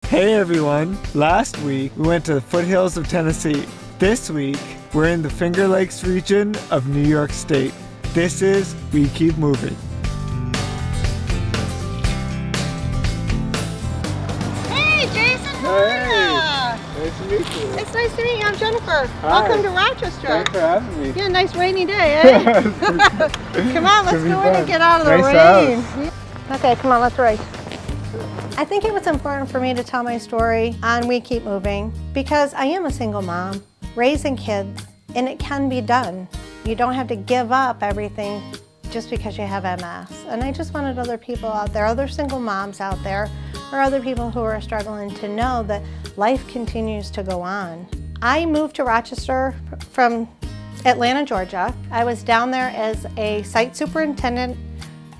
Hey everyone! Last week we went to the foothills of Tennessee. This week we're in the Finger Lakes region of New York State. This is We Keep Moving. Hey Jason, how are ya? Nice to meet you. It's nice to meet you. I'm Jennifer. Hi. Welcome to Rochester. Thanks for having me. Yeah, nice rainy day, eh? Come on, let's go in and get out of the rain. House. Okay, come on, let's race. I think it was important for me to tell my story on We Keep Moving because I am a single mom, raising kids, and it can be done. You don't have to give up everything just because you have MS. And I just wanted other people out there, other single moms out there, or other people who are struggling to know that life continues to go on. I moved to Rochester from Atlanta, Georgia. I was down there as a site superintendent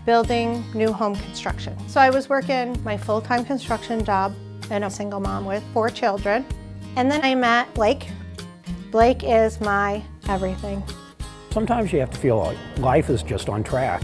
building new home construction. So I was working my full-time construction job and a single mom with 4 children. And then I met Blake. Blake is my everything. Sometimes you have to feel like life is just on track.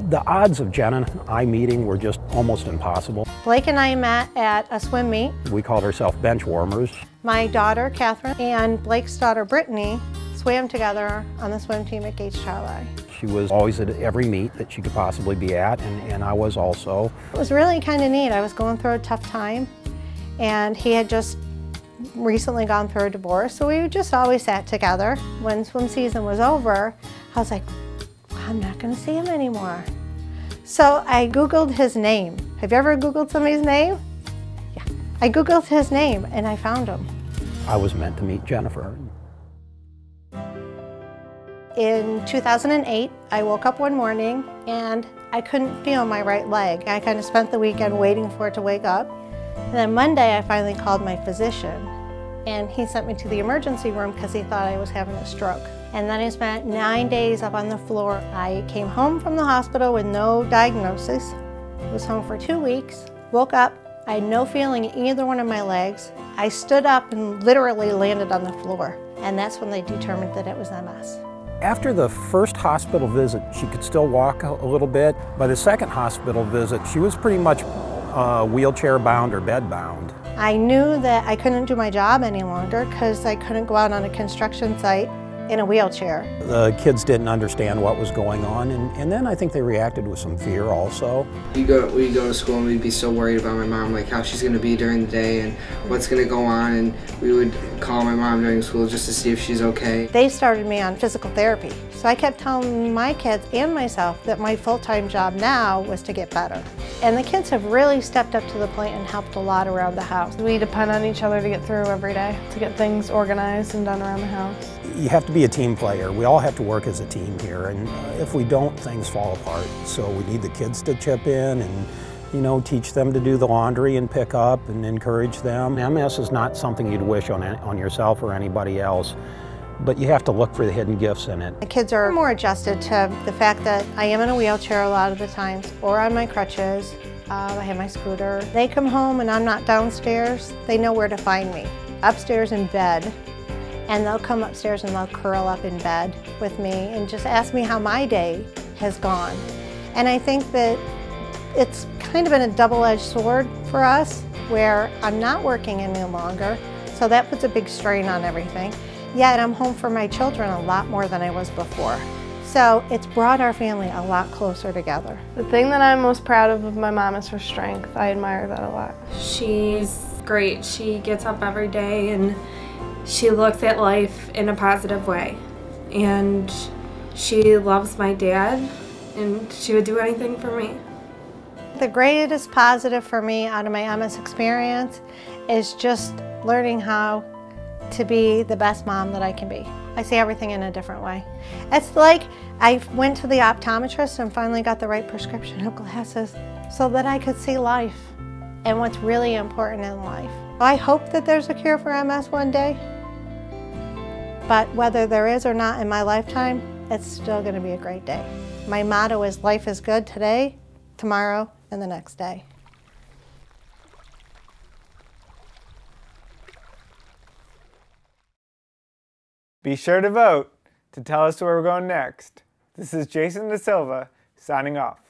The odds of Jen and I meeting were just almost impossible. Blake and I met at a swim meet. We called ourselves bench warmers. My daughter, Catherine, and Blake's daughter, Brittany, swam together on the swim team at Gates Charlie. She was always at every meet that she could possibly be at, and I was also. It was really kind of neat. I was going through a tough time, and he had just recently gone through a divorce, so we just always sat together. When swim season was over, I was like, I'm not going to see him anymore. So I Googled his name. Have you ever Googled somebody's name? Yeah. I Googled his name, and I found him. I was meant to meet Jennifer. In 2008, I woke up one morning and I couldn't feel my right leg. I kind of spent the weekend waiting for it to wake up. And then Monday, I finally called my physician, and he sent me to the emergency room because he thought I was having a stroke. And then I spent 9 days up on the floor. I came home from the hospital with no diagnosis. I was home for 2 weeks, woke up, I had no feeling in either one of my legs. I stood up and literally landed on the floor. And that's when they determined that it was MS. After the first hospital visit, she could still walk a little bit. By the second hospital visit, she was pretty much wheelchair bound or bed bound. I knew that I couldn't do my job any longer because I couldn't go out on a construction site in a wheelchair. The kids didn't understand what was going on, and then I think they reacted with some fear also. We'd go to school and we'd be so worried about my mom, like how she's going to be during the day and what's going to go on, and we would call my mom during school just to see if she's okay. They started me on physical therapy, so I kept telling my kids and myself that my full-time job now was to get better. And the kids have really stepped up to the plate and helped a lot around the house. We depend on each other to get through every day, to get things organized and done around the house. You have to be a team player. We all have to work as a team here, and if we don't, things fall apart. So we need the kids to chip in and, you know, teach them to do the laundry and pick up and encourage them. MS is not something you'd wish on yourself or anybody else, but you have to look for the hidden gifts in it. The kids are more adjusted to the fact that I am in a wheelchair a lot of the times, or on my crutches. I have my scooter. They come home and I'm not downstairs, they know where to find me. Upstairs in bed. And they'll come upstairs and they'll curl up in bed with me and just ask me how my day has gone. And I think that it's kind of been a double-edged sword for us, where I'm not working any longer, so that puts a big strain on everything. Yet I'm home for my children a lot more than I was before. So it's brought our family a lot closer together. The thing that I'm most proud of my mom is her strength. I admire that a lot. She's great. She gets up every day and she looks at life in a positive way, and she loves my dad, and she would do anything for me. The greatest positive for me out of my MS experience is just learning how to be the best mom that I can be. I see everything in a different way. It's like I went to the optometrist and finally got the right prescription of glasses so that I could see life and what's really important in life. I hope that there's a cure for MS one day. But whether there is or not in my lifetime, it's still going to be a great day. My motto is life is good today, tomorrow, and the next day. Be sure to vote to tell us where we're going next. This is Jason Da Silva signing off.